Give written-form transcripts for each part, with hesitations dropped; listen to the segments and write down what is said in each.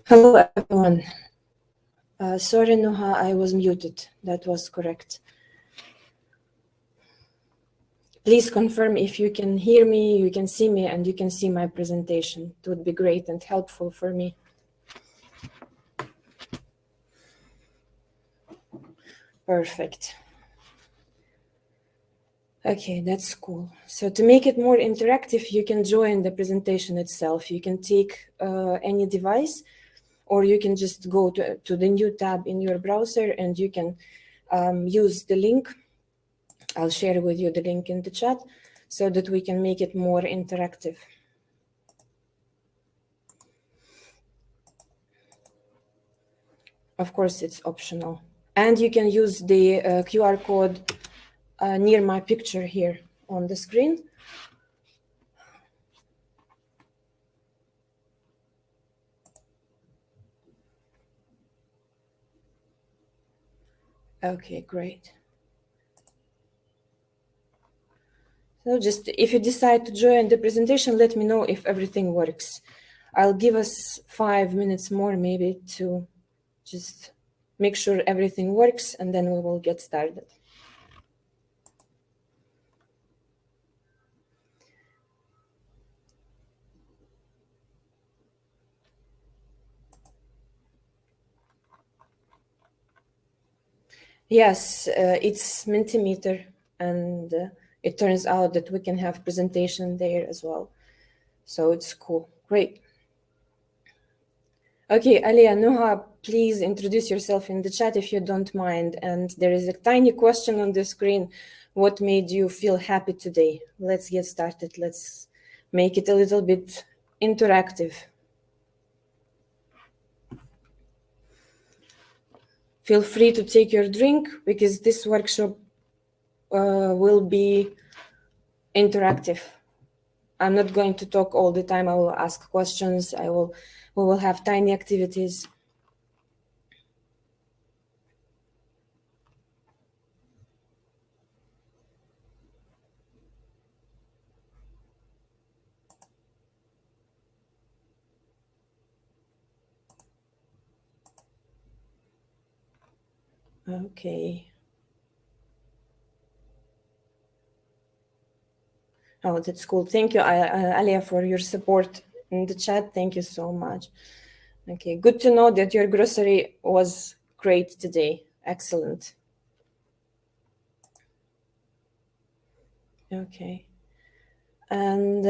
Hello, everyone. Sorry, Nuha, I was muted. That was correct. Please confirm if you can hear me, you can see me, and you can see my presentation. It would be great and helpful for me. Perfect. Okay, that's cool. So to make it more interactive, you can join the presentation itself. You can take any device, or you can just go to the new tab in your browser and you can use the link. I'll share with you the link in the chat so that we can make it more interactive. Of course, it's optional. And you can use the QR code near my picture here on the screen. Okay, great. So just if you decide to join the presentation, let me know if everything works. I'll give us 5 minutes more maybe to just make sure everything works, and then we will get started. Yes, it's Mentimeter, and it turns out that we can have presentation there as well. So it's cool. Great. Okay, Alia, Nuha, please introduce yourself in the chat if you don't mind. And there is a tiny question on the screen. What made you feel happy today? Let's get started. Let's make it a little bit interactive. Feel free to take your drink because this workshop will be interactive. I'm not going to talk all the time. I will ask questions. We will have tiny activities. Okay. Oh, that's cool. Thank you, Alia, for your support in the chat. Thank you so much. Okay, good to know that your grocery was great today. Excellent. Okay. And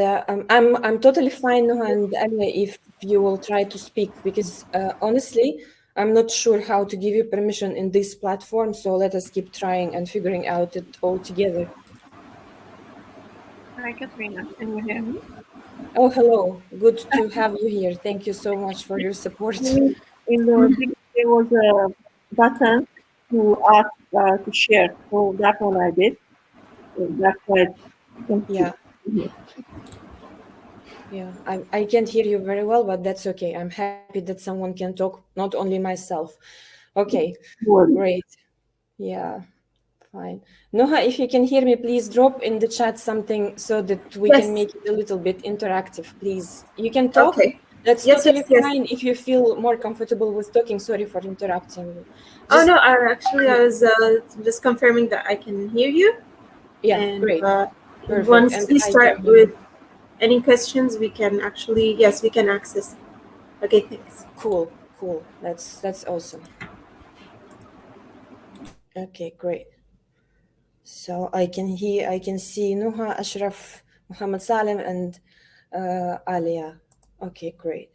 I'm totally fine, Noha and Alia, if you will try to speak, because honestly, I'm not sure how to give you permission in this platform. So let us keep trying and figuring out it all together. Hi, Katrina. Can you hear me? Oh, hello. Good to have you here. Thank you so much for your support. In the beginning, there was a button to ask to share. So that one I did. So that's why. Yeah. Yeah, I can't hear you very well, but that's okay. I'm happy that someone can talk, not only myself. Okay, great. Yeah, fine. Noha, if you can hear me, please drop in the chat something so that we can make it a little bit interactive, please. You can talk. Okay. That's totally fine if you feel more comfortable with talking. Sorry for interrupting you. Oh, no, I was just confirming that I can hear you. Yeah, and, great. Perfect. Once And we start with any questions, we can actually, yes, we can access. Okay, thanks. Cool. That's awesome. Okay, great. So I can see Nuha, Ashraf, Muhammad Salim, and Alia. Okay, great.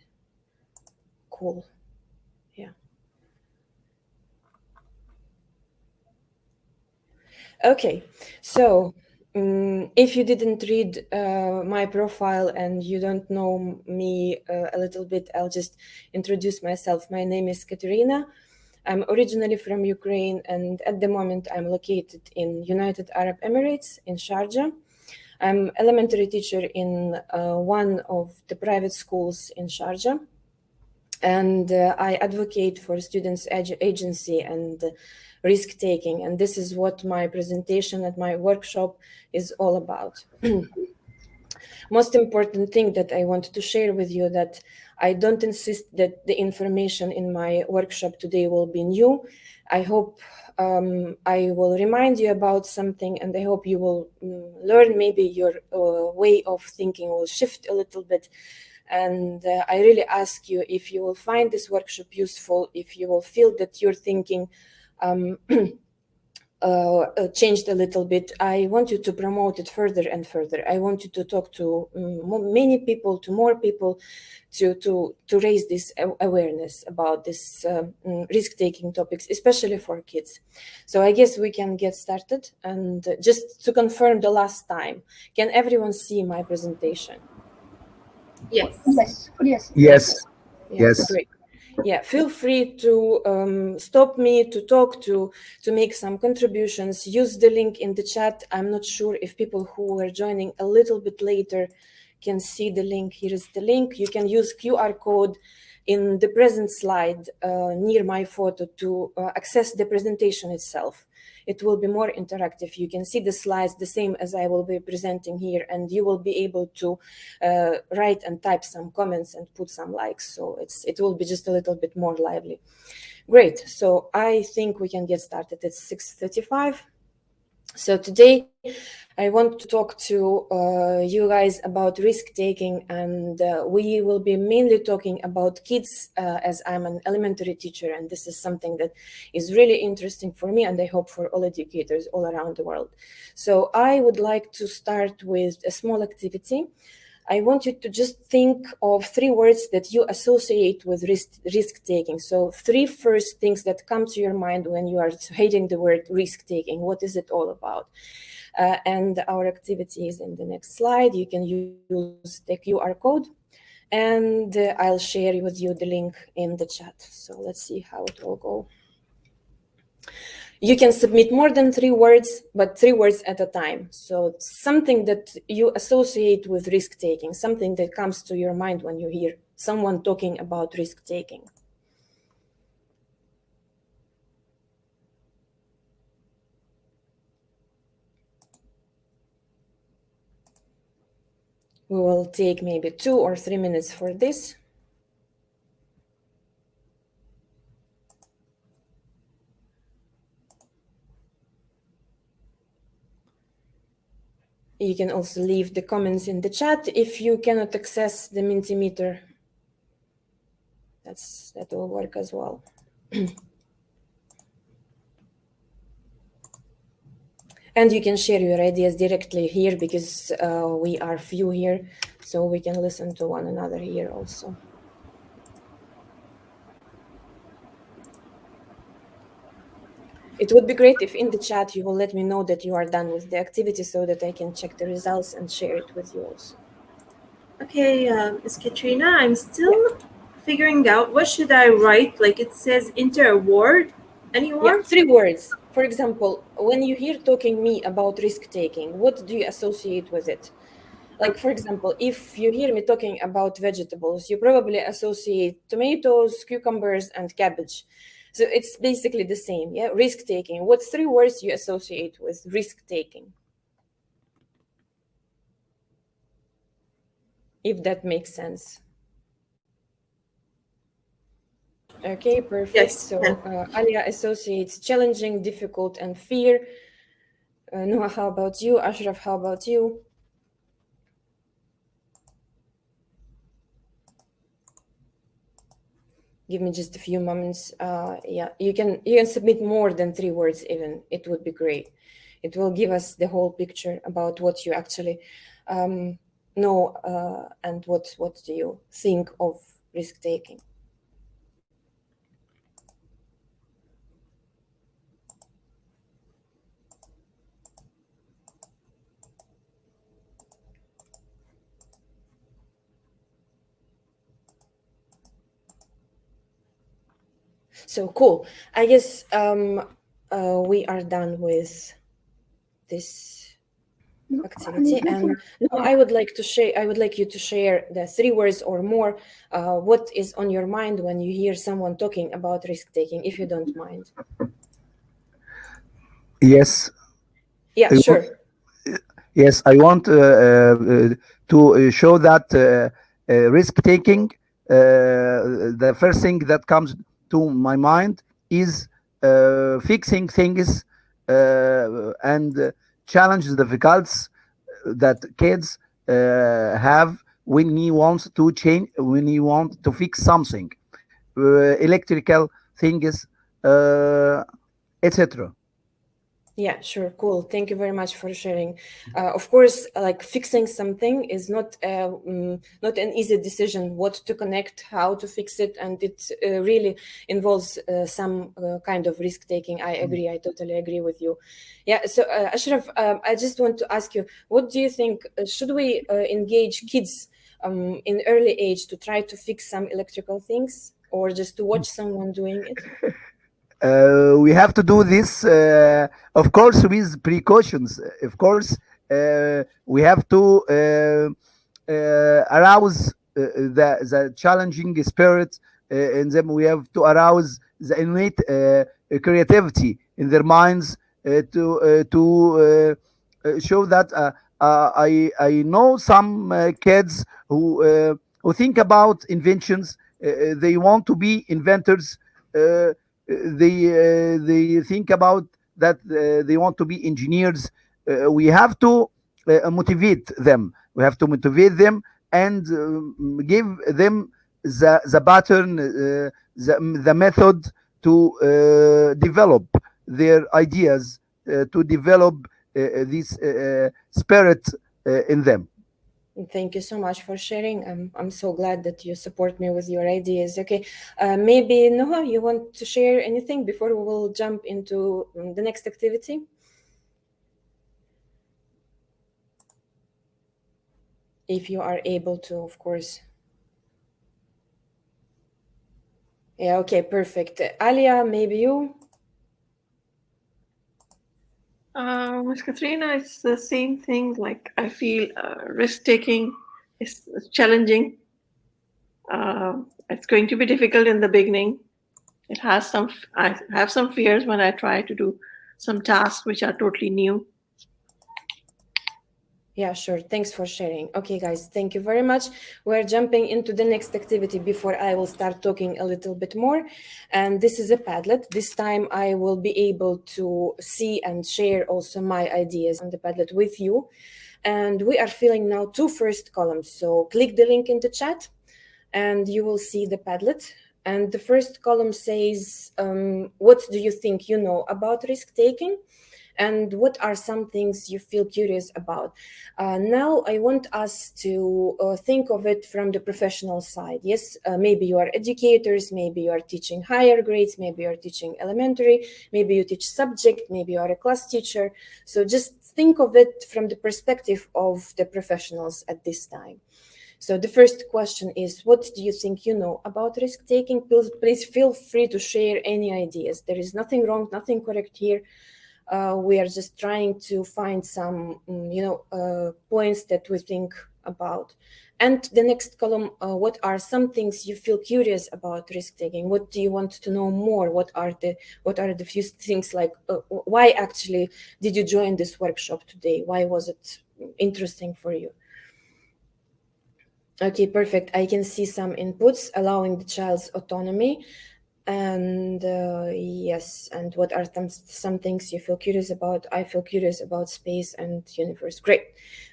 Cool. Yeah. Okay, so if you didn't read my profile and you don't know me a little bit, I'll just introduce myself. My name is Katerina. I'm originally from Ukraine, and at the moment I'm located in United Arab Emirates in Sharjah. I'm elementary teacher in one of the private schools in Sharjah, and I advocate for students' agency and risk-taking, and this is what my presentation at my workshop is all about. most important thing that I want to share with you, that I don't insist that the information in my workshop today will be new. I hope I will remind you about something, and I hope you will learn. Maybe your way of thinking will shift a little bit. And I really ask you, if you will find this workshop useful, if you will feel that your thinking changed a little bit, I want you to promote it further and further. I want you to talk to many people, to more people, to raise this awareness about this risk-taking topics, especially for kids. So I guess we can get started. And just to confirm the last time, can everyone see my presentation? Yes. Yes. Yes. Yeah, Yes. great. Yeah, feel free to stop me, to talk, to make some contributions. Use the link in the chat. I'm not sure if people who are joining a little bit later can see the link. Here is the link. You can use QR code in the present slide near my photo to access the presentation itself. It will be more interactive. You can see the slides the same as I will be presenting here, and you will be able to write and type some comments and put some likes. So it will be just a little bit more lively. Great. So I think we can get started. It's 6:35. So today I want to talk to you guys about risk-taking, and we will be mainly talking about kids as I'm an elementary teacher, and this is something that is really interesting for me, and I hope for all educators all around the world. So I would like to start with a small activity. I want you to just think of 3 words that you associate with risk-taking. So 3 first things that come to your mind when you are hearing the word risk-taking. What is it all about? And our activity is in the next slide. You can use the QR code, and I'll share with you the link in the chat. So let's see how it will go. You can submit more than 3 words, but 3 words at a time. So something that you associate with risk-taking, something that comes to your mind when you hear someone talking about risk-taking. We will take maybe 2 or 3 minutes for this. You can also leave the comments in the chat if you cannot access the Mentimeter. That will work as well. And you can share your ideas directly here, because we are few here, so we can listen to one another here also. It would be great if in the chat you will let me know that you are done with the activity, so that I can check the results and share it with you also. Okay, Ms. Katrina, I'm still figuring out what should I write. Like it says enter a word. Any word? Yeah, 3 words. For example, when you hear talking me about risk-taking, what do you associate with it? Like, for example, if you hear me talking about vegetables, you probably associate tomatoes, cucumbers, and cabbage. So it's basically the same, yeah? Risk-taking. What 3 words you associate with risk-taking? If that makes sense. Okay, perfect. Yes. So Alia associates challenging, difficult, and fear. Noah, how about you? Ashraf, how about you? Give me just a few moments. Yeah, you can submit more than 3 words even. It would be great. It will give us the whole picture about what you actually know and what do you think of risk-taking. So cool. I guess we are done with this activity, and now I would like you to share the 3 words or more. What is on your mind when you hear someone talking about risk-taking, if you don't mind? Yes. Yeah, sure. Yes, I want to to show that risk taking, the first thing that comes to my mind is fixing things and challenge the difficulties that kids have when he wants to change, when he wants to fix something, electrical things, etc. Yeah, sure, cool. Thank you very much for sharing. Of course, like fixing something is not an easy decision. What to connect, how to fix it, and it really involves some kind of risk taking. I agree. I totally agree with you. Yeah. So, Ashraf, I just want to ask you, what do you think? Should we engage kids in early age to try to fix some electrical things, or just to watch someone doing it? We have to do this, of course, with precautions. Of course, we have to arouse the challenging spirit in them. We have to arouse the innate creativity in their minds to show that I know some kids who think about inventions. They want to be inventors. They think about that they want to be engineers. We have to motivate them. We have to motivate them and give them the pattern, the method to develop their ideas, to develop this spirit in them. Thank you so much for sharing. I'm so glad that you support me with your ideas. Okay, maybe Noah, you want to share anything before we will jump into the next activity? If you are able to, of course. Yeah, okay, perfect. Alia, maybe you? Ms. Katrina, it's the same thing. Like I feel risk taking is challenging. It's going to be difficult in the beginning. I have some fears when I try to do some tasks which are totally new. Yeah, sure. Thanks for sharing. Okay, guys, thank you very much. We're jumping into the next activity before I will start talking a little bit more. And this is a Padlet. This time I will be able to see and share also my ideas on the Padlet with you. And we are filling now two first columns. So click the link in the chat and you will see the Padlet. And the first column says, what do you think you know about risk taking? And what are some things you feel curious about? Now I want us to think of it from the professional side. Yes, maybe you are educators, maybe you are teaching higher grades, maybe you are teaching elementary, maybe you teach subject, maybe you are a class teacher. So just think of it from the perspective of the professionals at this time. So the first question is, what do you think you know about risk taking? Please feel free to share any ideas. There is nothing wrong, nothing correct here. We are just trying to find some, points that we think about. And the next column, what are some things you feel curious about risk taking? What do you want to know more? What are the few things like, why actually did you join this workshop today? Why was it interesting for you? Okay, perfect. I can see some inputs allowing the child's autonomy. And yes, and what are some things you feel curious about? I feel curious about space and universe. Great,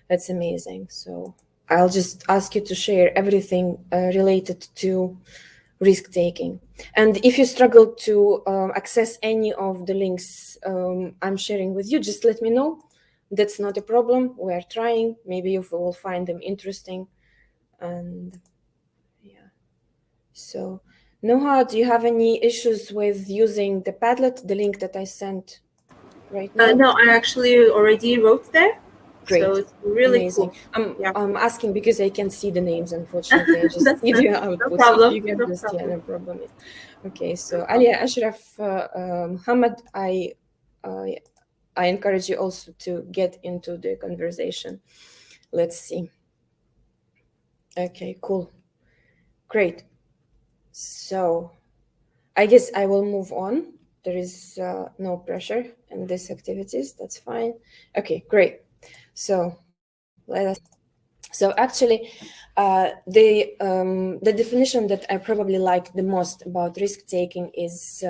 that's amazing. So I'll just ask you to share everything related to risk taking. And if you struggle to access any of the links I'm sharing with you, just let me know. That's not a problem. We are trying. Maybe you will find them interesting. And yeah, so Noha, do you have any issues with using the Padlet, the link that I sent right now? No, I actually already wrote there. Great. So it's really amazing. cool. I'm asking because I can see the names, unfortunately. I just see the outputs. No problem. If you can No just, problem. yeah, no problem. Okay, so Alia, Ashraf, Muhammad, I encourage you also to get into the conversation. Let's see. Okay, cool. Great. So I guess I will move on. There is no pressure in these activities. That's fine. Okay, great. So let us. So actually, the definition that I probably like the most about risk-taking is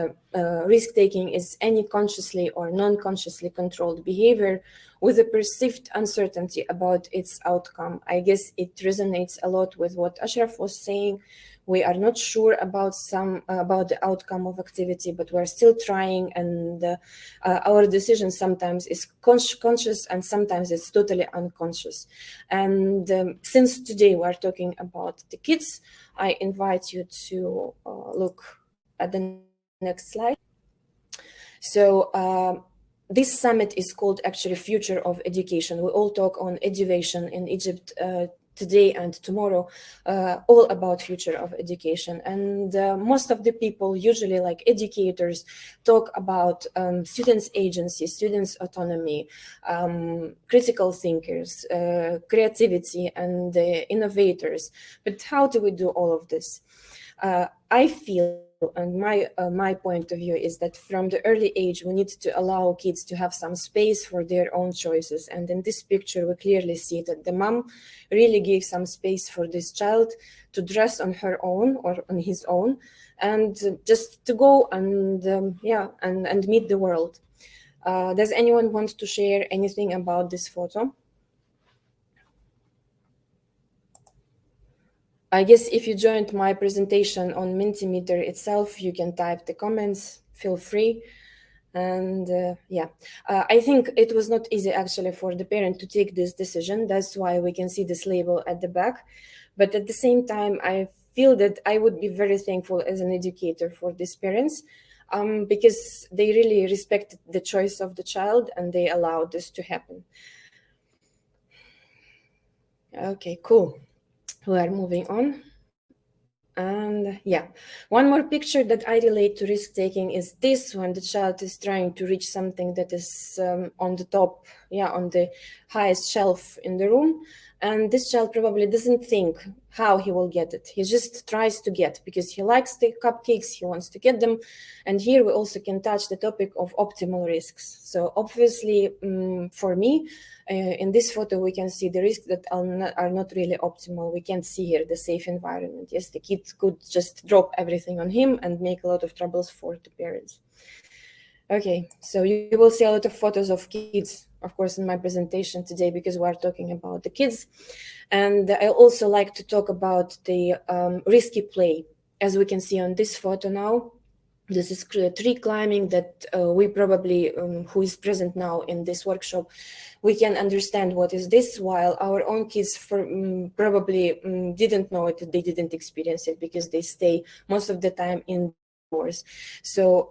any consciously or non-consciously controlled behavior with a perceived uncertainty about its outcome. I guess it resonates a lot with what Ashraf was saying. We are not sure about the outcome of activity, but we're still trying, and our decision sometimes is conscious and sometimes it's totally unconscious. And since today we're talking about the kids, I invite you to look at the next slide. So this summit is called actually Future of Education. We all talk on EduVation in Egypt today and tomorrow, all about future of education. And most of the people, usually like educators, talk about students' agency, students' autonomy, critical thinkers, creativity, and innovators. But how do we do all of this? I feel, and my point of view is that from the early age, we need to allow kids to have some space for their own choices. And in this picture, we clearly see that the mom really gave some space for this child to dress on her own or on his own, and just to go and and meet the world. Does anyone want to share anything about this photo? I guess if you joined my presentation on Mentimeter itself, you can type the comments, feel free. And I think it was not easy actually for the parent to take this decision. That's why we can see this label at the back. But at the same time, I feel that I would be very thankful as an educator for these parents, because they really respected the choice of the child and they allowed this to happen. Okay, cool. We are moving on. And one more picture that I relate to risk-taking is this, when the child is trying to reach something that is on the top, on the highest shelf in the room. And this child probably doesn't think how he will get it. He just tries to get, because he likes the cupcakes, he wants to get them. And here we also can touch the topic of optimal risks. So obviously, for me, in this photo, we can see the risks that are not really optimal. We can't see here the safe environment. Yes, the kid could just drop everything on him and make a lot of troubles for the parents. Okay, so you will see a lot of photos of kids, of course, in my presentation today, because we are talking about the kids. And I also like to talk about the risky play. As we can see on this photo now, this is tree climbing that we probably, who is present now in this workshop, we can understand what is this, while our own kids probably didn't know it, they didn't experience it, because they stay most of the time indoors. So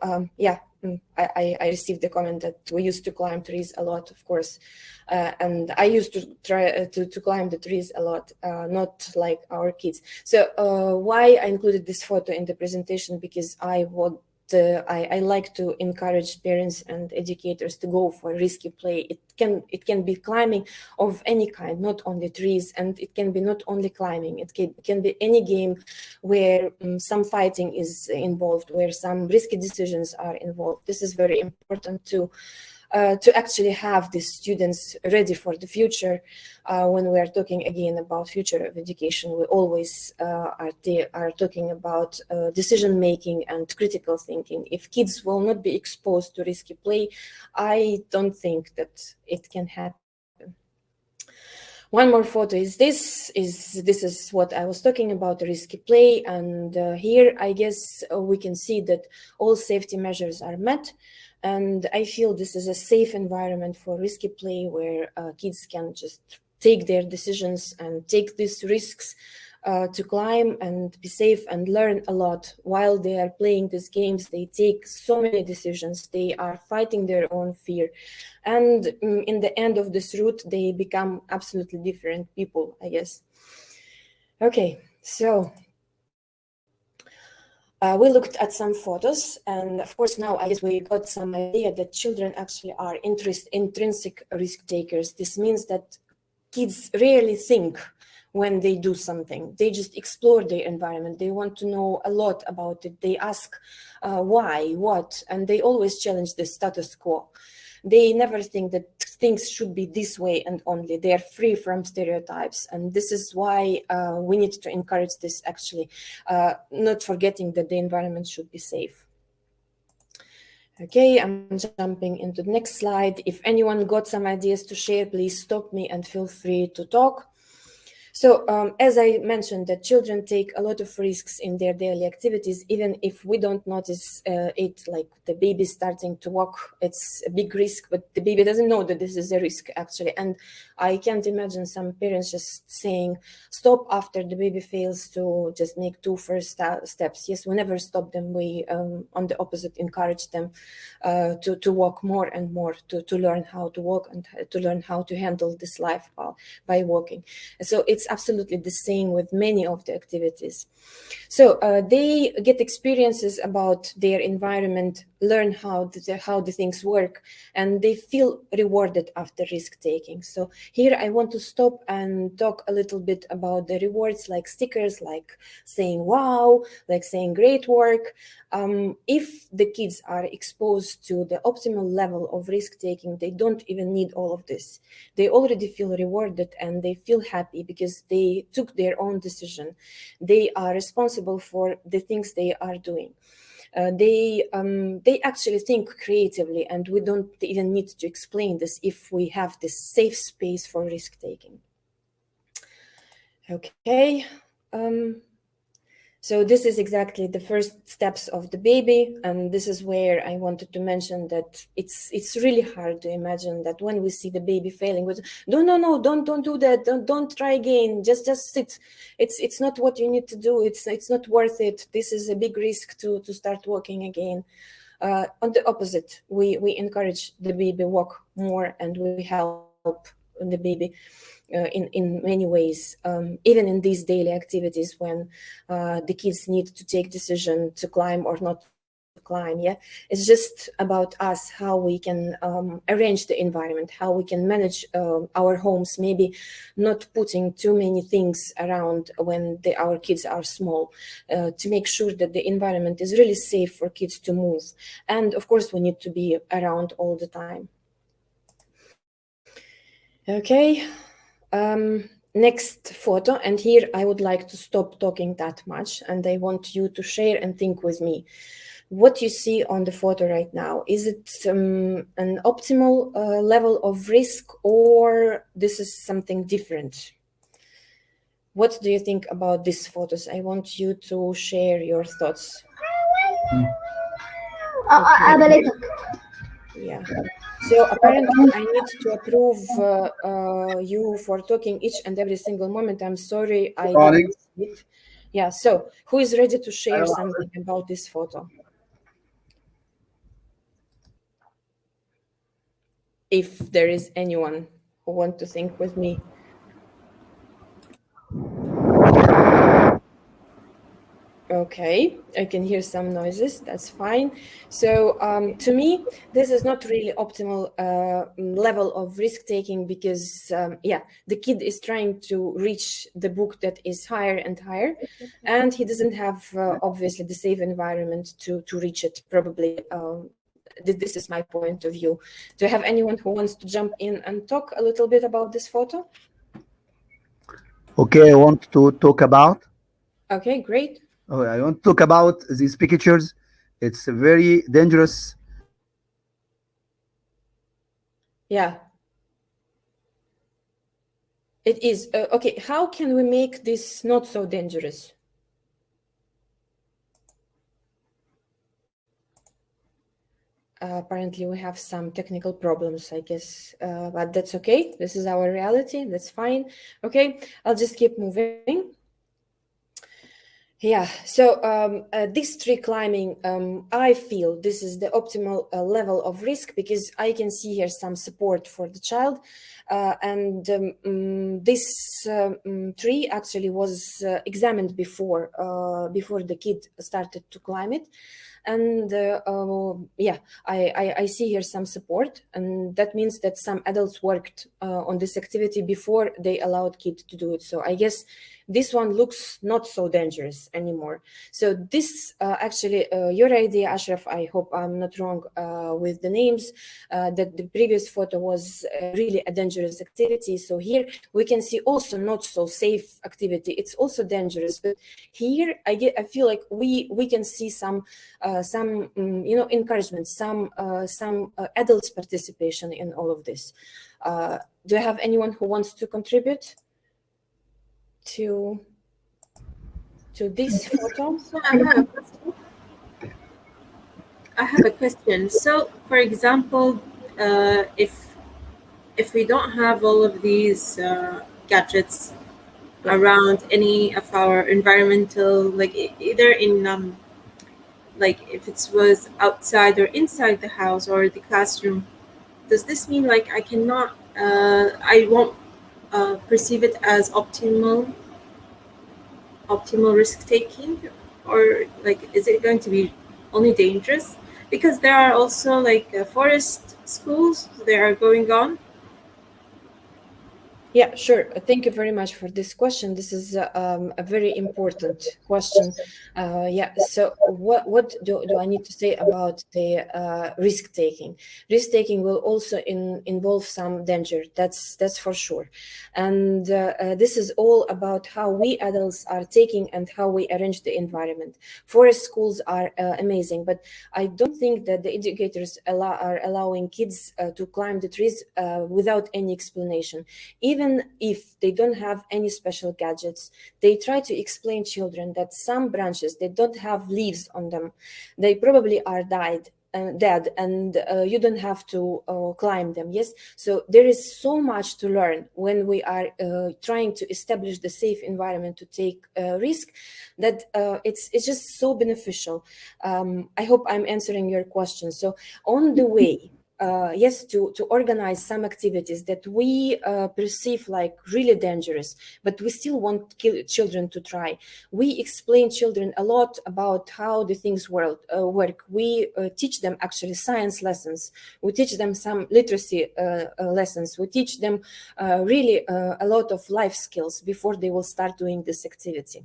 I received the comment that we used to climb trees a lot, of course, and I used to try to climb the trees a lot, not like our kids. So why I included this photo in the presentation, because I like to encourage parents and educators to go for risky play. It can be climbing of any kind, not only trees, and it can be not only climbing. It can be any game where some fighting is involved, where some risky decisions are involved. This is very important to actually have the students ready for the future. When we are talking again about future of education, we always are talking about decision making and critical thinking. If kids will not be exposed to risky play, I don't think that it can happen. One more photo is this is what I was talking about, risky play. And here, I guess we can see that all safety measures are met. And I feel this is a safe environment for risky play, where kids can just take their decisions and take these risks to climb and be safe and learn a lot. While they are playing these games, they take so many decisions. They are fighting their own fear. And in the end of this route, they become absolutely different people, I guess. Okay, so we looked at some photos, and of course now I guess we got some idea that children actually are intrinsic risk takers. This means that kids rarely think when they do something. They just explore their environment. They want to know a lot about it. They ask why, what, and they always challenge the status quo. they never think that things should be this way and only. They are free from stereotypes. And this is why we need to encourage this, actually, not forgetting that the environment should be safe. Okay, I'm jumping into the next slide. If anyone got some ideas to share, please stop me and feel free to talk. So as I mentioned, that children take a lot of risks in their daily activities, even if we don't notice it, like the baby starting to walk, it's a big risk, but the baby doesn't know that this is a risk, actually. And I can't imagine some parents just saying, stop after the baby fails to just make 2 first steps. Yes, we never stop them. We, on the opposite, encourage them to walk more and more, to learn how to walk and to learn how to handle this life by walking. So it's absolutely the same with many of the activities. So they get experiences about their environment, learn how the things work, and they feel rewarded after risk taking. So here I want to stop and talk a little bit about the rewards, like stickers, like saying wow, like saying great work. If the kids are exposed to the optimal level of risk taking, they don't even need all of this. They already feel rewarded and they feel happy because they took their own decision. They are responsible for the things they are doing. They actually think creatively, and we don't even need to explain this if we have this safe space for risk taking. Okay. So this is exactly the first steps of the baby, and this is where I wanted to mention that it's really hard to imagine that when we see the baby failing, with no, don't do that, don't try again, just sit. It's not what you need to do. It's not worth it. This is a big risk to start walking again. On the opposite, we encourage the baby walk more, and we help the baby in many ways, even in these daily activities when the kids need to take decision to climb or not to climb. Yeah, it's just about us, how we can arrange the environment, how we can manage our homes, maybe not putting too many things around when our kids are small, to make sure that the environment is really safe for kids to move. And of course, we need to be around all the time. Okay. Next photo, and here I would like to stop talking that much, and I want you to share and think with me. What you see on the photo right now, is it an optimal level of risk, or this is something different? What do you think about these photos? I want you to share your thoughts. Okay. Yeah. So apparently I need to approve you for talking each and every single moment. I'm sorry I didn't see it. Yeah, so who is ready to share something about this photo? If there is anyone who wants to think with me. Okay, I can hear some noises, that's fine. So to me, this is not really optimal level of risk-taking because, yeah, the kid is trying to reach the book that is higher and higher, and he doesn't have, obviously, the safe environment to reach it, probably. This is my point of view. Do you have anyone who wants to jump in and talk a little bit about this photo? Okay, I want to talk about. Okay, great. Oh, I want to talk about these pictures. It's very dangerous. Yeah. It is. Okay, how can we make this not so dangerous? Apparently we have some technical problems, I guess, but that's okay. This is our reality. That's fine. Okay, I'll just keep moving. Yeah, so this tree climbing, I feel this is the optimal level of risk because I can see here some support for the child. And this tree actually was examined before before the kid started to climb it. And yeah, I see here some support, and that means that some adults worked on this activity before they allowed kids to do it. So I guess this one looks not so dangerous anymore. So this actually, your idea, Ashraf, I hope I'm not wrong with the names, that the previous photo was really a dangerous activity. So here we can see also not so safe activity. It's also dangerous, but here I feel like we can see some encouragement, some adults participation in all of this. Do you have anyone who wants to contribute to this photo? So I have a question. So, for example, if we don't have all of these gadgets around any of our environmental, like either in like if it was outside or inside the house or the classroom, does this mean like I cannot, I won't perceive it as optimal risk taking, or like is it going to be only dangerous? Because there are also like forest schools that are going on. Yeah, sure. Thank you very much for this question. This is a very important question. Yeah. So, what do I need to say about the risk taking? Risk taking will also involve some danger. That's for sure. And this is all about how we adults are taking and how we arrange the environment. Forest schools are amazing, but I don't think that the educators are allowing kids to climb the trees without any explanation. Even if they don't have any special gadgets, they try to explain children that some branches, they don't have leaves on them. They probably are dead, and you don't have to climb them. Yes, so there is so much to learn when we are trying to establish the safe environment to take risk, that it's just so beneficial. I hope I'm answering your question. So on the way, yes, to organize some activities that we perceive like really dangerous, but we still want children to try. We explain children a lot about how the things work. We teach them actually science lessons. We teach them some literacy lessons. We teach them really a lot of life skills before they will start doing this activity.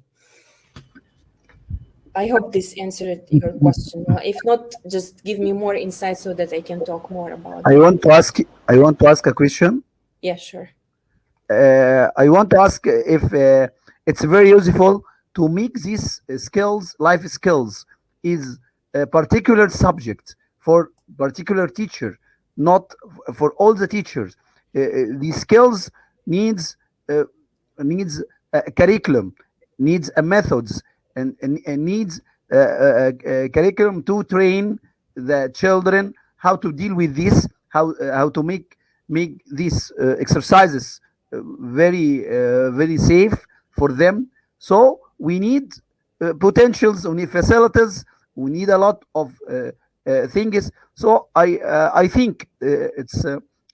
I hope this answered your question. If not, just give me more insight so that I can talk more about it. I want to ask a question. Yeah, sure. I want to ask if it's very useful to make these skills, life skills, is a particular subject for particular teacher, not for all the teachers. These skills needs a curriculum, needs a methods, and needs a curriculum to train the children how to deal with this, how to make these exercises very safe for them. So we need potentials, we need facilities, we need a lot of things. So I think it's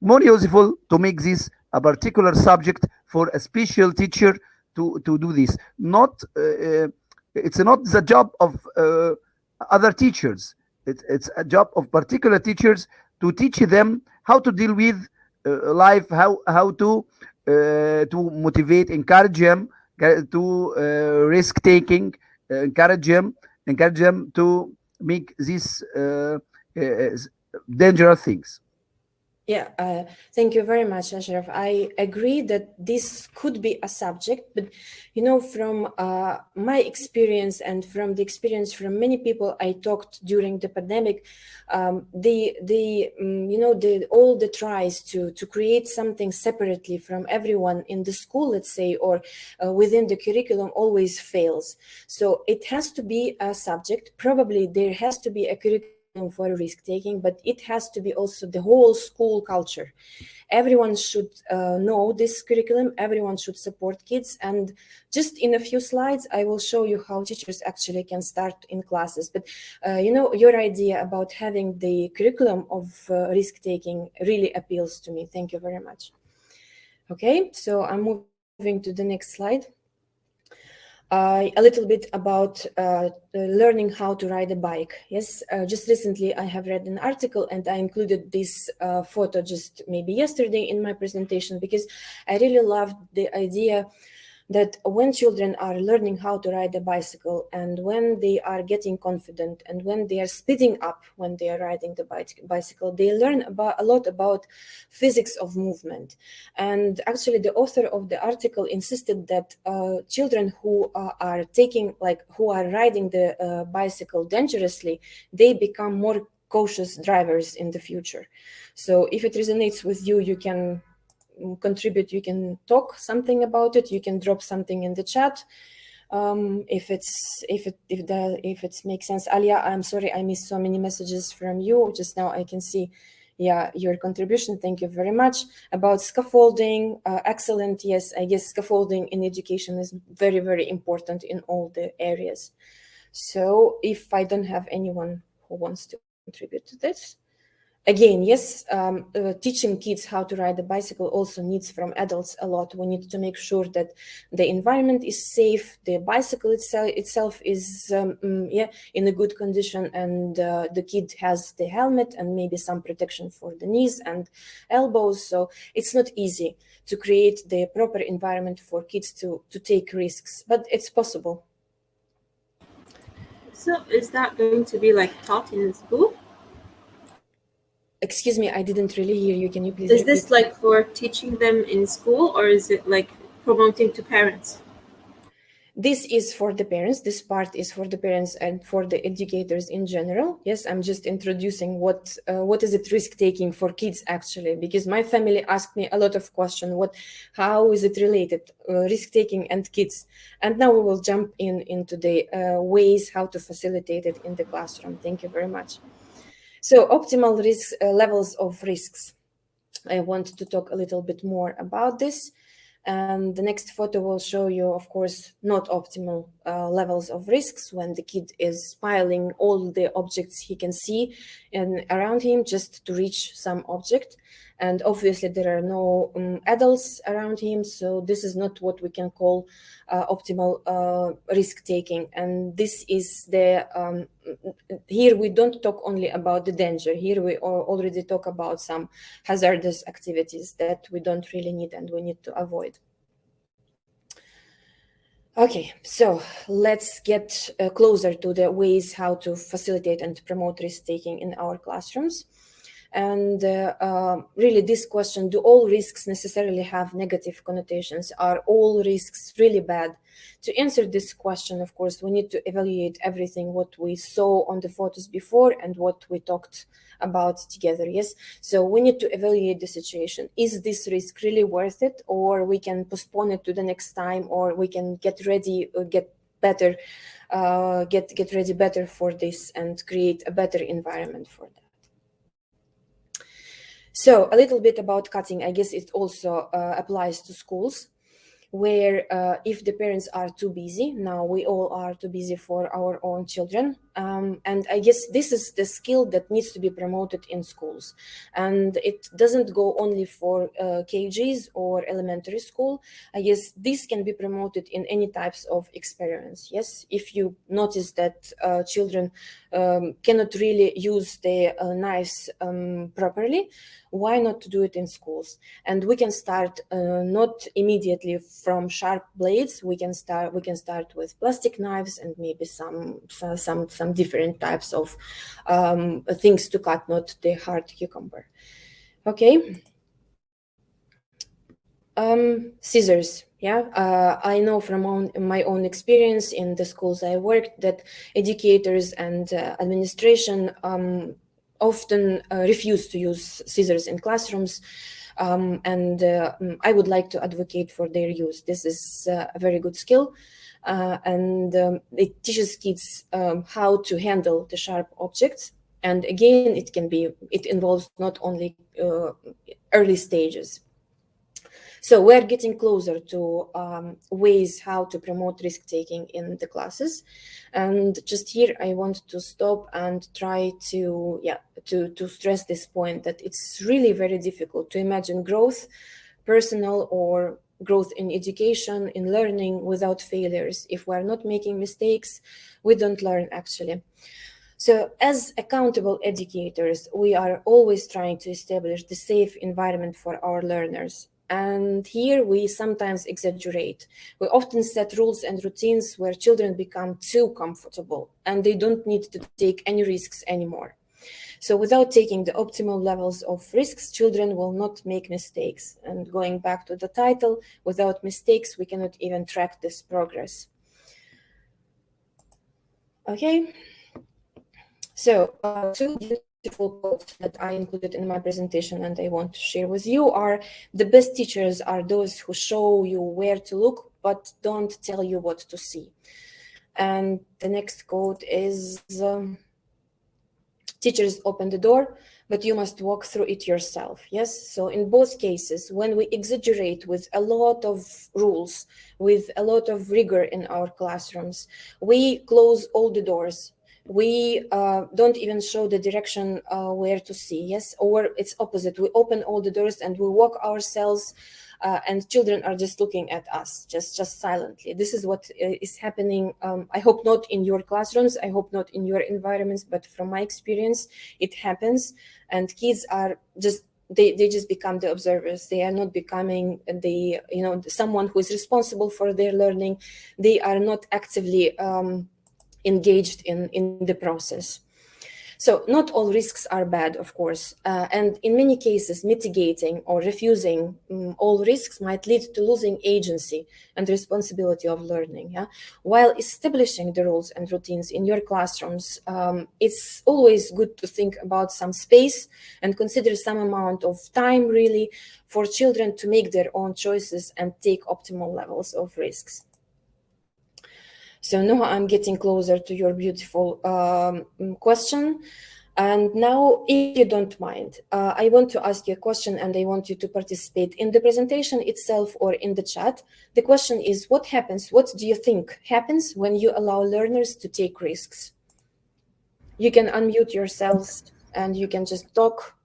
more useful to make this a particular subject for a special teacher to do this. Not it's not the job of other teachers. It's a job of particular teachers to teach them how to deal with life, how to motivate, encourage them to risk taking, encourage them to make these dangerous things. Yeah, thank you very much, Ashraf. I agree that this could be a subject, but from my experience and from the experience from many people I talked during the pandemic, all the tries to create something separately from everyone in the school, let's say, or within the curriculum always fails. So it has to be a subject. Probably there has to be a curriculum for risk taking, but it has to be also the whole school culture. Everyone should know this curriculum. Everyone should support kids. And just in a few slides, I will show you how teachers actually can start in classes. But your idea about having the curriculum of risk taking really appeals to me. Thank you very much. Okay, so I'm moving to the next slide. A little bit about learning how to ride a bike. Yes, just recently I have read an article and I included this photo just maybe yesterday in my presentation, because I really loved the idea that when children are learning how to ride a bicycle, and when they are getting confident, and when they are speeding up when they are riding the bicycle, they learn a lot about physics of movement. And actually the author of the article insisted that children who are riding the bicycle dangerously, they become more cautious drivers in the future. So if it resonates with you, you can contribute, you can talk something about it, you can drop something in the chat, if it makes sense. Alia, I'm sorry I missed so many messages from you just now. I can see, yeah, your contribution, thank you very much. About scaffolding, excellent. Yes, I guess scaffolding in education is very, very important in all the areas. So if I don't have anyone who wants to contribute to this, again, yes, teaching kids how to ride a bicycle also needs from adults a lot. We need to make sure that the environment is safe, the bicycle itself is in a good condition, and the kid has the helmet and maybe some protection for the knees and elbows. So it's not easy to create the proper environment for kids to take risks, but it's possible. So is that going to be like taught in school? Excuse me, I didn't really hear you. Can you please Is repeat? this like for teaching them in school, or is it like promoting to parents? This is for the parents. This part is for the parents and for the educators in general. Yes, I'm just introducing what is it risk-taking for kids actually, because my family asked me a lot of questions. How is it related, risk-taking and kids? And now we will jump into the ways how to facilitate it in the classroom. Thank you very much. So optimal risk levels of risks. I want to talk a little bit more about this. And the next photo will show you, of course, not optimal levels of risks, when the kid is piling all the objects he can see around him just to reach some object. And obviously there are no adults around him, so this is not what we can call optimal risk-taking. And this is the here we don't talk only about the danger. Here we already talk about some hazardous activities that we don't really need and we need to avoid. Okay, so let's get closer to the ways how to facilitate and promote risk-taking in our classrooms. And really this question, do all risks necessarily have negative connotations? Are all risks really bad? To answer this question, of course, we need to evaluate everything what we saw on the photos before and what we talked about together. Yes, so we need to evaluate the situation. Is this risk really worth it, or we can postpone it to the next time, or we can get ready, get better, get ready better for this and create a better environment for that. So a little bit about cutting. I guess it also applies to schools, where if the parents are too busy, now we all are too busy for our own children. And I guess this is the skill that needs to be promoted in schools. And it doesn't go only for KGs or elementary school. I guess this can be promoted in any types of experiments. Yes, if you notice that children cannot really use the knives properly, why not to do it in schools? And we can start not immediately from sharp blades. We can start with plastic knives and maybe some different types of things to cut, not the hard cucumber. Okay. Scissors. Yeah, I know from my own experience in the schools I worked that educators and administration often refuse to use scissors in classrooms, and I would like to advocate for their use. This is a very good skill, and it teaches kids how to handle the sharp objects. And again, it involves not only early stages. So we're getting closer to ways how to promote risk-taking in the classes. And just here, I want to stop and try to stress this point, that it's really very difficult to imagine growth, personal or growth in education, in learning without failures. If we're not making mistakes, we don't learn actually. So as accountable educators, we are always trying to establish the safe environment for our learners. And here we sometimes exaggerate. We often set rules and routines where children become too comfortable and they don't need to take any risks anymore. So without taking the optimal levels of risks, children will not make mistakes. And going back to the title, without mistakes, we cannot even track this progress. Okay. So two beautiful quotes that I included in my presentation and I want to share with you are: the best teachers are those who show you where to look, but don't tell you what to see. And the next quote is, teachers open the door, but you must walk through it yourself. Yes. So in both cases, when we exaggerate with a lot of rules, with a lot of rigor in our classrooms, we close all the doors. We don't even show the direction where to see. Yes. Or it's opposite. We open all the doors and we walk ourselves. And children are just looking at us, just silently. This is what is happening. I hope not in your classrooms. I hope not in your environments, but from my experience, it happens. And kids are just, they just become the observers. They are not becoming the, someone who is responsible for their learning. They are not actively engaged in the process. So not all risks are bad, of course, and in many cases, mitigating or refusing all risks might lead to losing agency and responsibility of learning. Yeah? While establishing the rules and routines in your classrooms, it's always good to think about some space and consider some amount of time really for children to make their own choices and take optimal levels of risks. So Noah, I'm getting closer to your beautiful question. And now, if you don't mind, I want to ask you a question and I want you to participate in the presentation itself or in the chat. The question is, what do you think happens when you allow learners to take risks? You can unmute yourselves and you can just talk.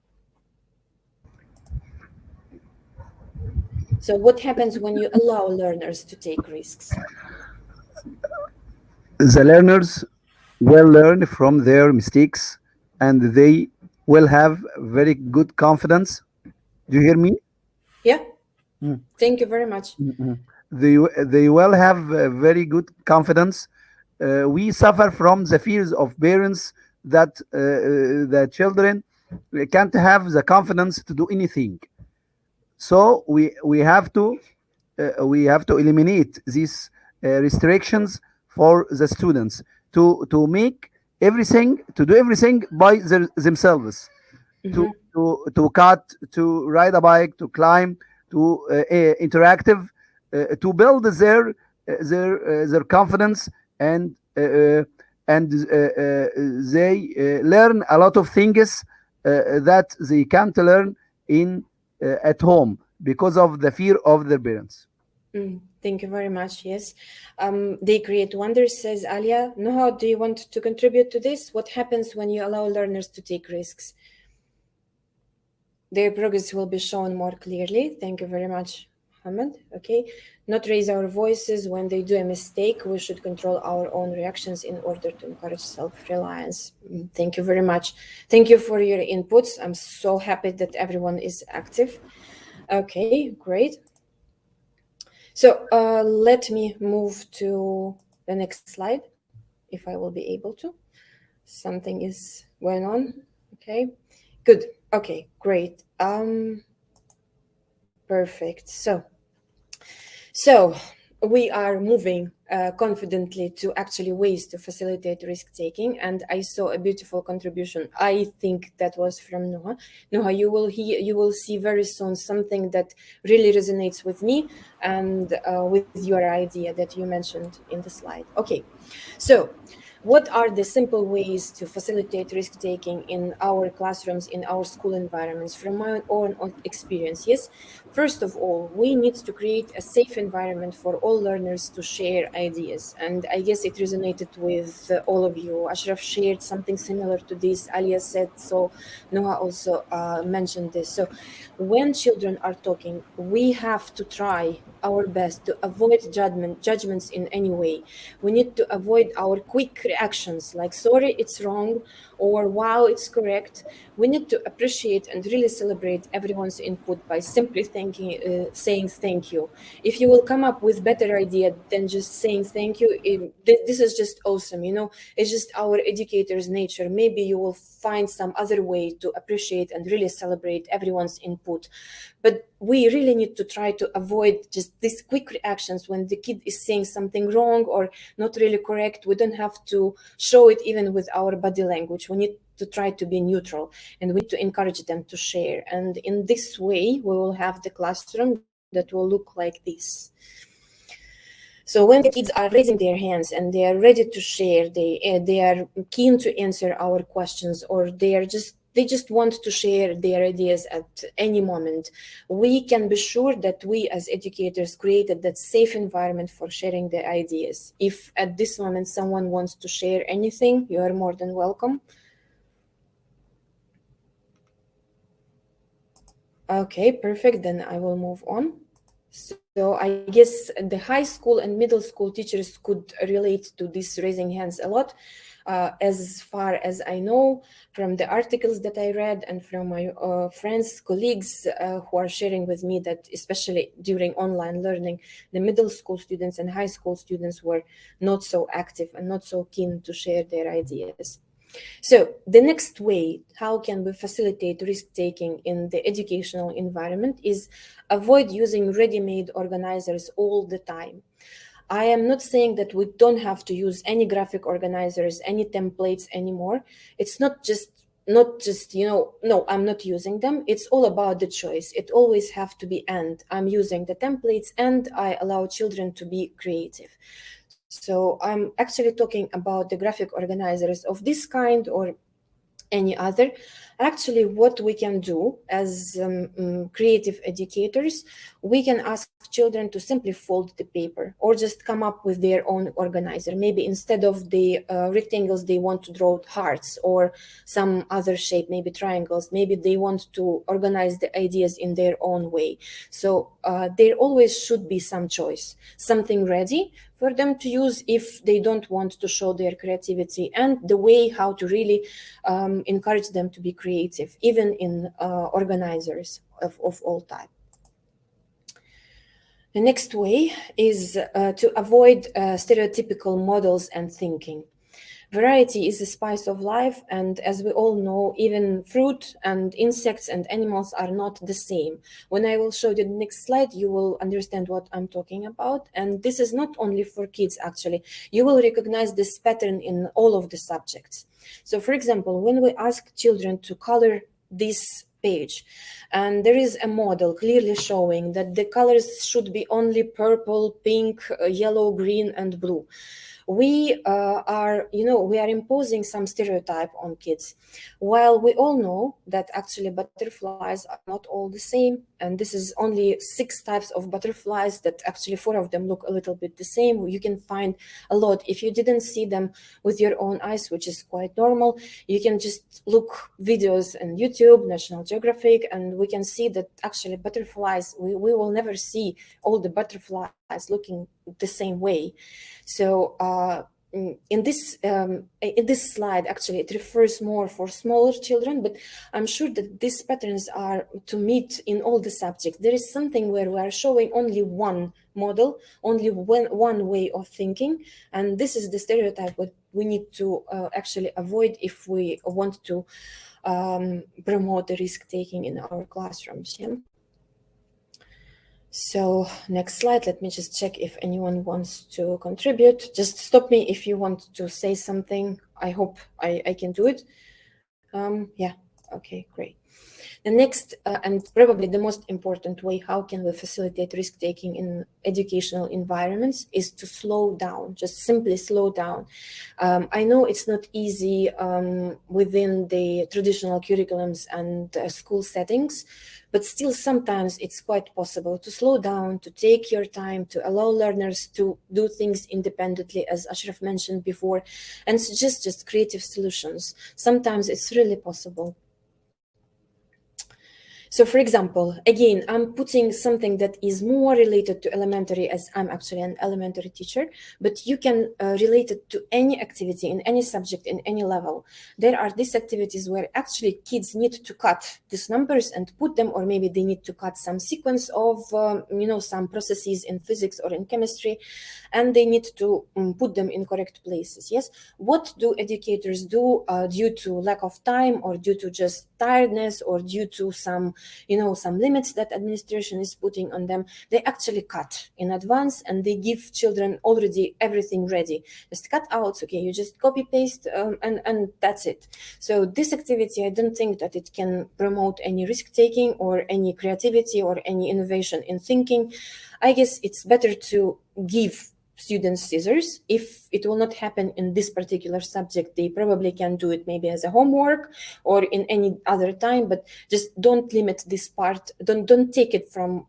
So what happens when you allow learners to take risks? The learners will learn from their mistakes and they will have very good confidence. Do you hear me? Yeah. Mm. Thank you very much. They will have very good confidence. We suffer from the fears of parents that the children can't have the confidence to do anything. So we have to eliminate these restrictions for the students to make everything to do everything by themselves, to cut, to ride a bike, to climb, to interactive, to build their confidence, and they learn a lot of things that they can't learn in at home because of the fear of their parents. Thank you very much. Yes, they create wonders, says Alia. Noah, do you want to contribute to this? What happens when you allow learners to take risks? Their progress will be shown more clearly. Thank you very much, Mohammed. Okay, not raise our voices when they do a mistake. We should control our own reactions in order to encourage self-reliance. Thank you very much. Thank you for your inputs. I'm so happy that everyone is active. Okay, great. So let me move to the next slide, if I will be able to. Something is going on. Okay, good. Okay, great. Perfect. So we are moving confidently to actually ways to facilitate risk taking, and I saw a beautiful contribution. I think that was from Noah. Noah, you will see very soon something that really resonates with me and with your idea that you mentioned in the slide. Okay, so what are the simple ways to facilitate risk taking in our classrooms, in our school environments? From my own experience, yes. First of all, we need to create a safe environment for all learners to share ideas. And I guess it resonated with all of you. Ashraf shared something similar to this. Alia said so. Noah also mentioned this. So when children are talking, we have to try our best to avoid judgments in any way. We need to avoid our quick reactions like, sorry, it's wrong, or wow, it's correct. We need to appreciate and really celebrate everyone's input by simply saying thank you. If you will come up with better idea than just saying thank you, this is just awesome. It's just our educators' nature. Maybe you will find some other way to appreciate and really celebrate everyone's input. But we really need to try to avoid just these quick reactions when the kid is saying something wrong or not really correct. We don't have to show it even with our body language. We need to try to be neutral, and we need to encourage them to share. And in this way, we will have the classroom that will look like this. So when the kids are raising their hands and they are ready to share, they are keen to answer our questions, or they just want to share their ideas at any moment, we can be sure that we as educators created that safe environment for sharing their ideas. If at this moment someone wants to share anything, you are more than welcome. Okay, perfect. Then I will move on. So I guess the high school and middle school teachers could relate to this raising hands a lot. As far as I know from the articles that I read and from my friends, colleagues who are sharing with me that especially during online learning, the middle school students and high school students were not so active and not so keen to share their ideas. So the next way, how can we facilitate risk-taking in the educational environment, is avoid using ready-made organizers all the time. I am not saying that we don't have to use any graphic organizers, any templates anymore. It's not just, no, I'm not using them. It's all about the choice. It always have to be and. I'm using the templates and I allow children to be creative. So I'm actually talking about the graphic organizers of this kind or any other. Actually, what we can do as creative educators, we can ask children to simply fold the paper or just come up with their own organizer. Maybe instead of the rectangles, they want to draw hearts or some other shape, maybe triangles. Maybe they want to organize the ideas in their own way. So there always should be some choice, something ready for them to use if they don't want to show their creativity, and the way how to really encourage them to be creative, even in organizers of all type. The next way is to avoid stereotypical models and thinking. Variety is the spice of life, and as we all know, even fruit and insects and animals are not the same. When I will show you the next slide, you will understand what I'm talking about. And this is not only for kids, actually. You will recognize this pattern in all of the subjects. So, for example, when we ask children to color this page, and there is a model clearly showing that the colors should be only purple, pink, yellow, green, and blue. We are imposing some stereotype on kids, while we all know that actually butterflies are not all the same, and this is only 6 types of butterflies that actually 4 of them look a little bit the same. You can find a lot. If you didn't see them with your own eyes, which is quite normal, you can just look videos on YouTube, National Geographic, and we can see that actually butterflies, we will never see all the butterflies looking the same way. So in this slide, actually, it refers more for smaller children, but I'm sure that these patterns are to meet in all the subjects. There is something where we are showing only one model, only one way of thinking, and this is the stereotype what we need to actually avoid if we want to promote the risk-taking in our classrooms. Yeah? So next slide, let me just check if anyone wants to contribute. Just stop me if you want to say something. I hope I can do it. Yeah, okay, great. The next and probably the most important way how can we facilitate risk-taking in educational environments is to slow down, just simply slow down. I know it's not easy within the traditional curriculums and school settings, but still sometimes it's quite possible to slow down, to take your time, to allow learners to do things independently, as Ashraf mentioned before, and suggest just creative solutions. Sometimes it's really possible. So for example, again, I'm putting something that is more related to elementary, as I'm actually an elementary teacher, but you can relate it to any activity in any subject in any level. There are these activities where actually kids need to cut these numbers and put them, or maybe they need to cut some sequence of, some processes in physics or in chemistry, and they need to put them in correct places. Yes. What do educators do due to lack of time, or due to just tiredness, or due to some limits that administration is putting on them? They actually cut in advance, and they give children already everything ready. Just cut out, okay, you just copy paste, and that's it. So this activity, I don't think that it can promote any risk taking or any creativity or any innovation in thinking. I guess it's better to give students scissors. If it will not happen in this particular subject, they probably can do it maybe as a homework or in any other time, but just don't limit this part. Don't take it from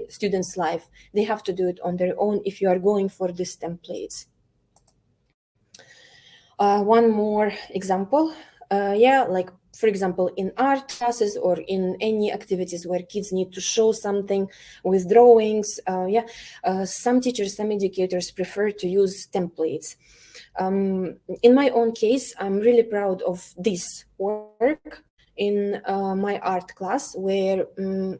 students' life. They have to do it on their own if you are going for these templates. One more example. Like for example, in art classes or in any activities where kids need to show something with drawings, some teachers, some educators prefer to use templates. In my own case, I'm really proud of this work in my art class, where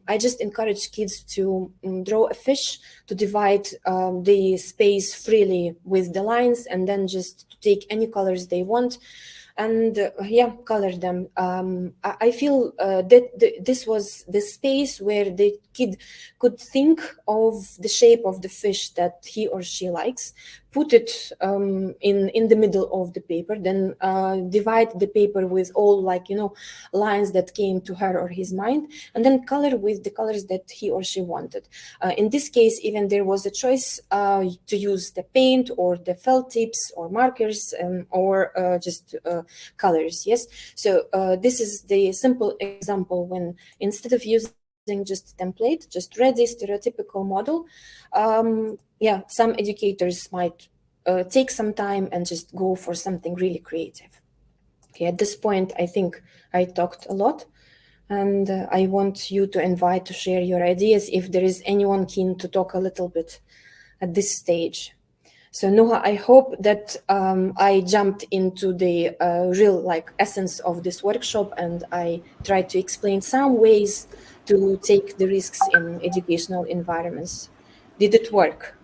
I just encourage kids to draw a fish, to divide the space freely with the lines, and then just to take any colors they want and color them. I feel that this was the space where the kid could think of the shape of the fish that he or she likes, put it in the middle of the paper, then divide the paper with all lines that came to her or his mind, and then color with the colors that he or she wanted. In this case, even there was a choice to use the paint or the felt tips or markers or just colors. Yes. So this is the simple example when instead of using just template, just ready stereotypical model, some educators might take some time and just go for something really creative. Okay, at this point, I think I talked a lot, and I want you to invite to share your ideas if there is anyone keen to talk a little bit at this stage. So Nuha, I hope that I jumped into the real essence of this workshop, and I tried to explain some ways to take the risks in educational environments. Did it work?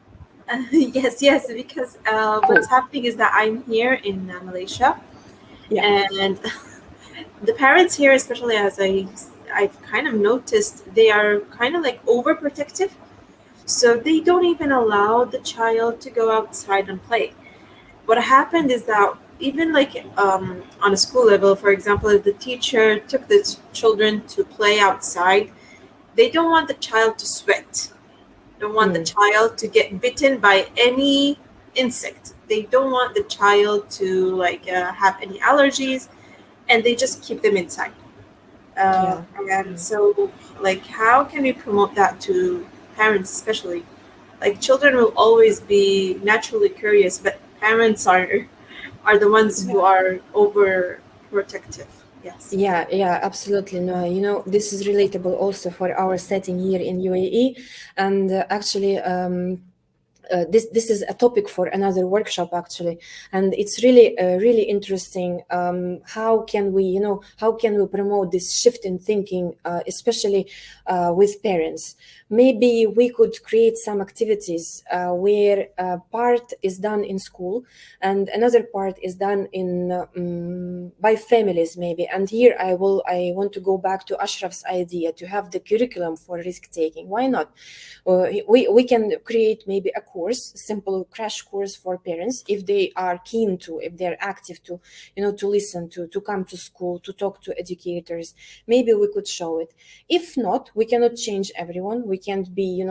Yes, because what's happening is that I'm here in Malaysia, and the parents here, especially as I've kind of noticed, they are kind of overprotective. So they don't even allow the child to go outside and play. What happened is that even on a school level, for example, if the teacher took the children to play outside, they don't want the child to sweat. Don't want the child to get bitten by any insect. They don't want the child to have any allergies, and they just keep them inside. And so, how can we promote that to parents, especially? Children will always be naturally curious, but parents are the ones who are overprotective. Yes. Yeah, absolutely. No, this is relatable also for our setting here in UAE, and actually. This is a topic for another workshop actually, and it's really interesting. How can we promote this shift in thinking, especially with parents? maybe we could create some activities where part is done in school and another part is done in by families maybe. And here I want to go back to Ashraf's idea to have the curriculum for risk taking. Why not? We can create maybe a course, simple crash course for parents if they are keen to, if they're active to, to listen, to come to school, to talk to educators. Maybe we could show it. If not, we cannot change everyone. We can't be,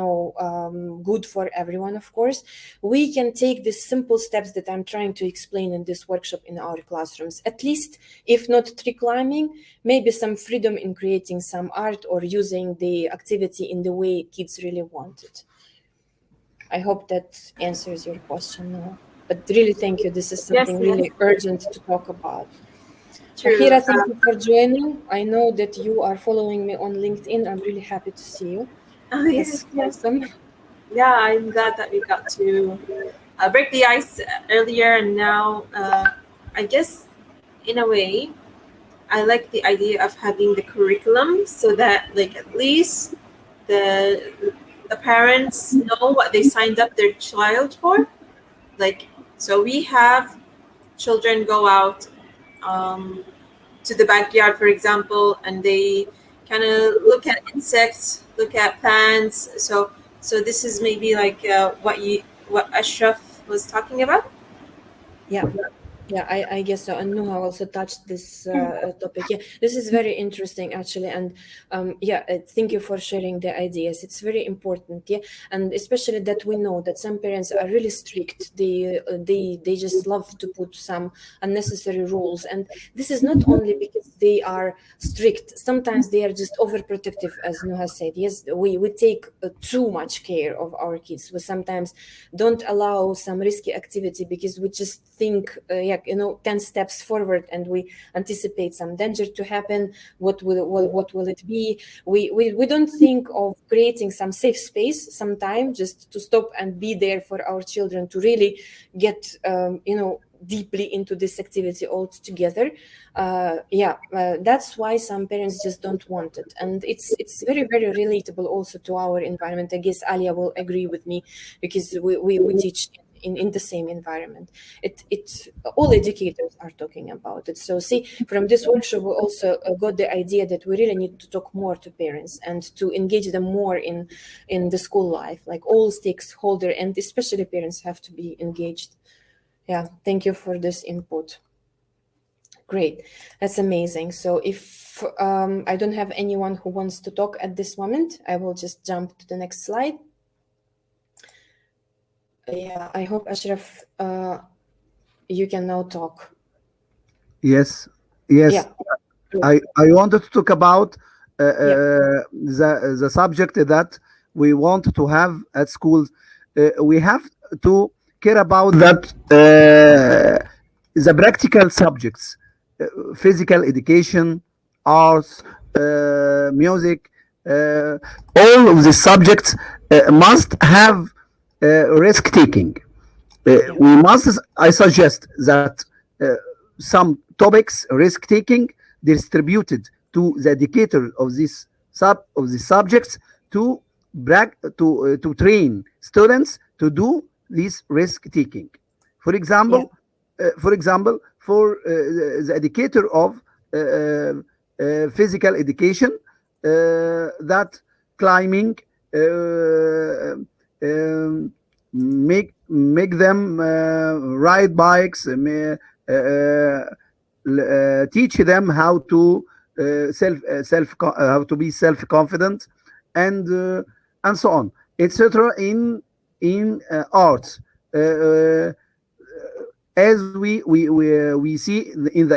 good for everyone, of course. We can take these simple steps that I'm trying to explain in this workshop in our classrooms. At least, if not tree climbing, maybe some freedom in creating some art or using the activity in the way kids really want it. I hope that answers your question now. But really, thank you. This is something really urgent to talk about. Shahira, thank you for joining. I know that you are following me on LinkedIn. I'm really happy to see you. Oh, yes. Awesome. Yeah, I'm glad that we got to break the ice earlier, and now I guess in a way I like the idea of having the curriculum so that like at least the parents know what they signed up their child for. Like, so we have children go out to the backyard, for example, and they kind of look at insects, look at plants. So this is maybe like what Ashraf was talking about. Yeah, I guess so. And Nuha also touched this topic. Yeah, this is very interesting actually. And thank you for sharing the ideas. It's very important. Yeah, and especially that we know that some parents are really strict. They just love to put some unnecessary rules. And this is not only because they are strict. Sometimes they are just overprotective, as Nuha said. Yes, we take too much care of our kids. We sometimes don't allow some risky activity because we just think 10 steps forward and we anticipate some danger to happen. What will it be? We don't think of creating some safe space sometime just to stop and be there for our children to really get deeply into this activity all together. That's why some parents just don't want it, and it's very, very relatable also to our environment. I guess Alia will agree with me because we teach in the same environment. It all educators are talking about it. So see, from this workshop we also got the idea that we really need to talk more to parents and to engage them more in the school life. Like all stakeholders and especially parents have to be engaged. Yeah, thank you for this input. Great, that's amazing. So if I don't have anyone who wants to talk at this moment, I will just jump to the next slide. Yeah, I hope Ashraf, you can now talk. Yes. Yeah. I wanted to talk about the subject that we want to have at schools. We have to care about that the practical subjects, physical education, arts, music, all of the subjects must have risk taking. We must, I suggest that some topics, risk taking, distributed to the educator of this subjects to to train students to do this risk taking. For example, for the educator of physical education, that climbing make them ride bikes, teach them how to how to be self confident, and so on, etc. In arts, as we see in the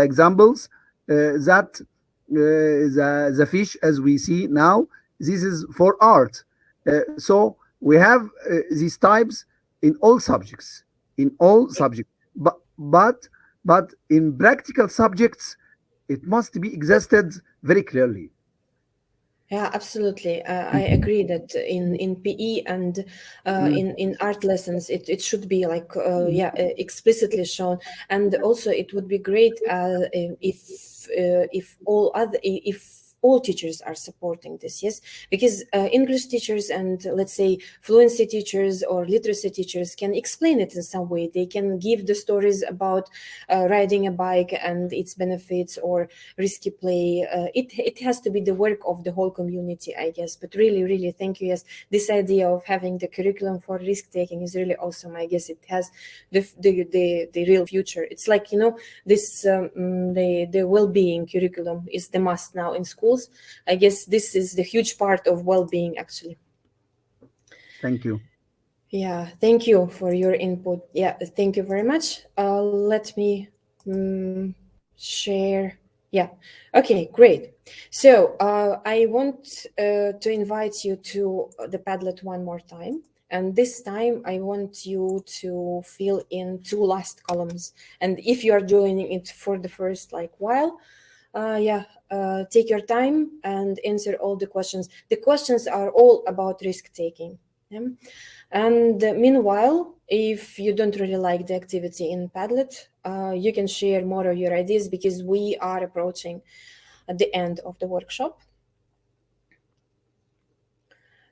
examples that the fish as we see now, this is for art. So we have these types in all subjects, but in practical subjects it must be existed very clearly. Yeah, absolutely. I agree that in PE and in art lessons, it should be like explicitly shown, and also it would be great if all teachers are supporting this, yes, because English teachers and let's say fluency teachers or literacy teachers can explain it in some way. They can give the stories about riding a bike and its benefits or risky play. It has to be the work of the whole community, I guess. But really thank you. Yes, this idea of having the curriculum for risk taking is really awesome. I guess it has the real future. It's like, you know, this the well-being curriculum is the must now in schools. I guess this is the huge part of well-being, actually. Thank you. Yeah, thank you for your input. Yeah, thank you very much. Let me share. Yeah, okay, great. So I want to invite you to the Padlet one more time. And this time I want you to fill in 2 last columns. And if you are joining it for the first while, take your time and answer all the questions. The questions are all about risk taking. Yeah? And meanwhile, if you don't really like the activity in Padlet, you can share more of your ideas because we are approaching at the end of the workshop.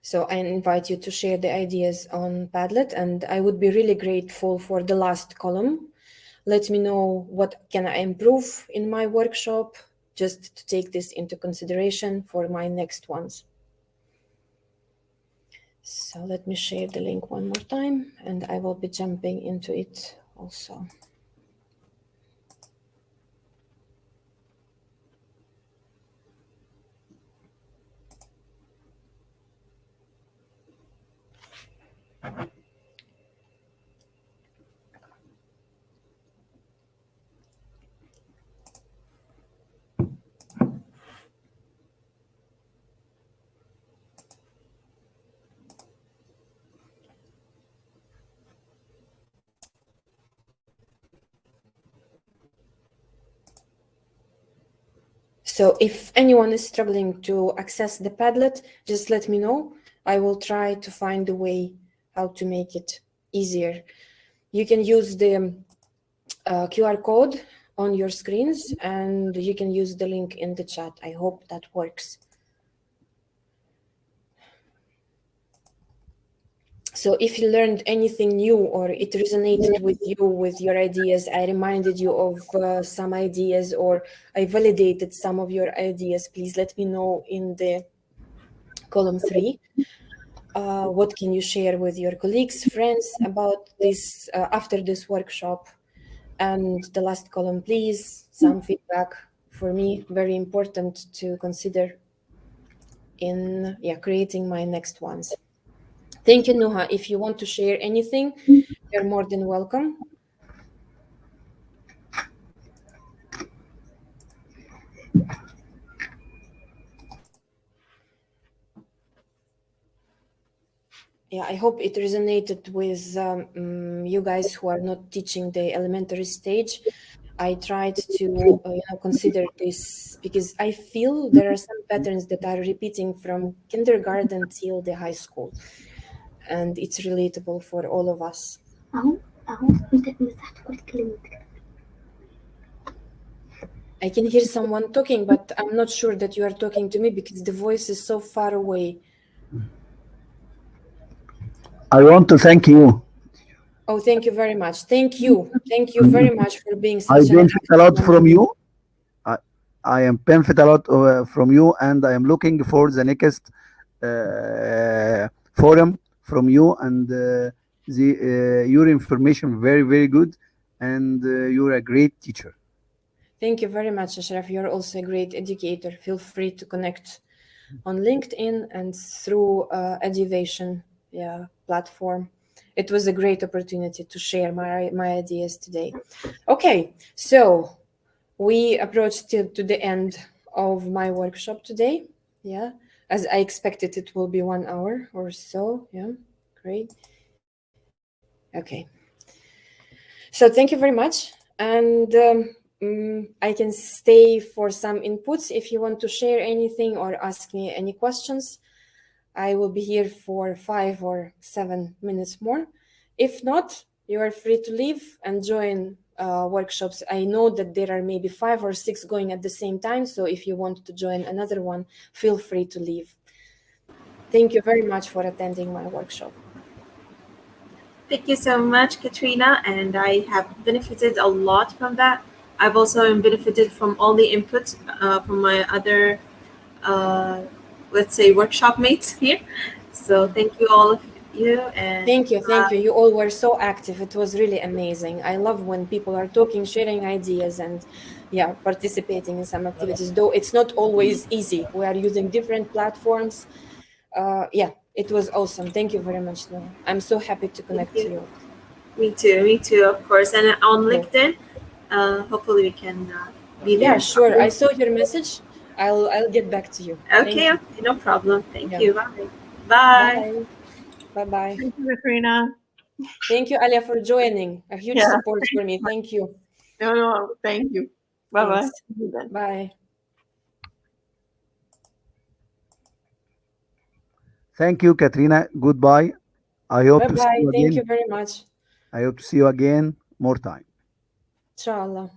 So I invite you to share the ideas on Padlet, and I would be really grateful for the last column. Let me know what can I improve in my workshop, just to take this into consideration for my next ones. So let me share the link one more time, and I will be jumping into it also. So if anyone is struggling to access the Padlet, just let me know. I will try to find a way how to make it easier. You can use the QR code on your screens, and you can use the link in the chat. I hope that works. So if you learned anything new or it resonated with you, with your ideas, I reminded you of some ideas, or I validated some of your ideas, please let me know in the column 3. What can you share with your colleagues, friends about this after this workshop? And the last column, please, some feedback for me, very important to consider in creating my next ones. Thank you, Nuha. If you want to share anything, you're more than welcome. Yeah, I hope it resonated with you guys who are not teaching the elementary stage. I tried to consider this because I feel there are some patterns that are repeating from kindergarten till the high school, and it's relatable for all of us. I can hear someone talking, but I'm not sure that you are talking to me because the voice is so far away. I want to thank you. Oh, thank you very much. Thank you. Thank you very much for being I such an benefit a lot active from you. I am benefit a lot from you, and I am looking for the next forum from you, and your information very good, and you're a great teacher. Thank you very much, Ashraf. You're also a great educator. Feel free to connect on LinkedIn and through EduVation platform. It was a great opportunity to share my ideas today. Okay, so we approached to the end of my workshop today. Yeah, as I expected, it will be 1 hour or so. Yeah, great. Okay. So thank you very much. And I can stay for some inputs if you want to share anything or ask me any questions. I will be here for 5 or 7 minutes more. If not, you are free to leave and join workshops. I know that there are maybe 5 or 6 going at the same time. So if you want to join another one, feel free to leave. Thank you very much for attending my workshop. Thank you so much, Katrina, and I have benefited a lot from that. I've also benefited from all the input from my other, uh, let's say, workshop mates here. So thank you all of you, and Thank you. You all were so active. It was really amazing. I love when people are talking, sharing ideas, and participating in some activities. Though it's not always easy. We are using different platforms. It was awesome. Thank you very much, Noah. I'm so happy to thank connect to you. you. Me too, of course. And on Yeah. LinkedIn, hopefully we can be there. Yeah, sure. I saw your message. I'll get back to you. Okay, okay, no problem. Thank Yeah. you. Bye. Bye. Bye. Bye. Thank you, Katrina. Thank you, Alia, for joining. A huge Yeah. support for me. Thank you. No, thank you. Bye-bye. Thanks. Bye. Thank you, Katrina. Goodbye. I hope to see Bye-bye. you Thank again. you very much. I hope to see you again more time. Inshallah.